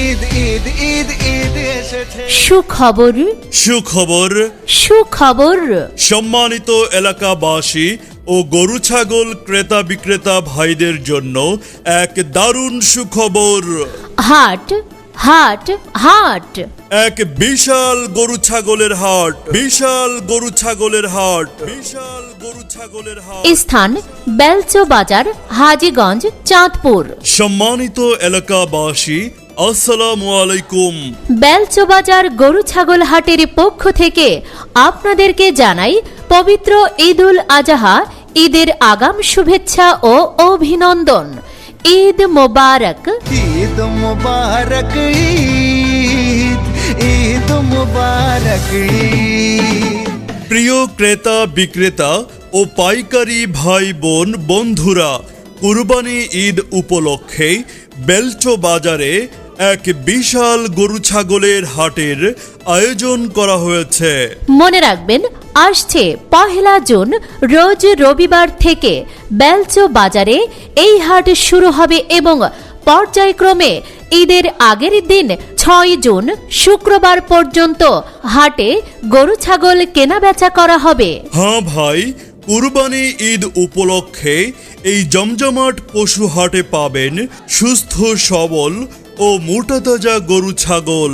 ঈদ ঈদ ঈদ ঈদ এসেছে। সুখবর সুখবর সুখবর। সম্মানিত এলাকাবাসী ও গরু ছাগল ক্রেতা বিক্রেতা ভাইদের জন্য এক দারুণ সুখবর। হাট হাট হাট। এক বিশাল গরু ছাগলের হাট, বিশাল গরু ছাগলের হাট, বিশাল গরু ছাগলের হাট। স্থান বেলচো বাজার, হাজীগঞ্জ, চাঁদপুর। সম্মানিত এলাকাবাসী আসসালামু আলাইকুম। বেলচো বাজার গরু ছাগল হাটের পক্ষ থেকে আপনাদেরকে জানাই পবিত্র ঈদুল আজহা, ঈদের আগাম শুভেচ্ছা ও অভিনন্দন। ঈদ মোবারক। ঈদ মুবারক ঈদ ঈদ মুবারক ঈদ। প্রিয় ক্রেতা বিক্রেতা ও পাইকারি ভাই বোন বন্ধুরা, কুরবানি ঈদ উপলক্ষে বেলচো বাজারে এক বিশাল গরু ছাগলের হাটের আয়োজন করা হয়েছে। মনে রাখবেন, আসছে 1 জুন রোজ রবিবার থেকে বেলচো বাজারে এই হাট শুরু হবে এবং পর্যায়ক্রমে ঈদের আগের দিন 6 জুন শুক্রবার পর্যন্ত হাটে গরু ছাগল কেনাবেচা করা হবে। হ্যাঁ ভাই, কুরবানি ঈদ উপলক্ষে এই জমজমাট পশু হাটে পাবেন সুস্থ সবল ও মোটা তাজা গরু ছাগল।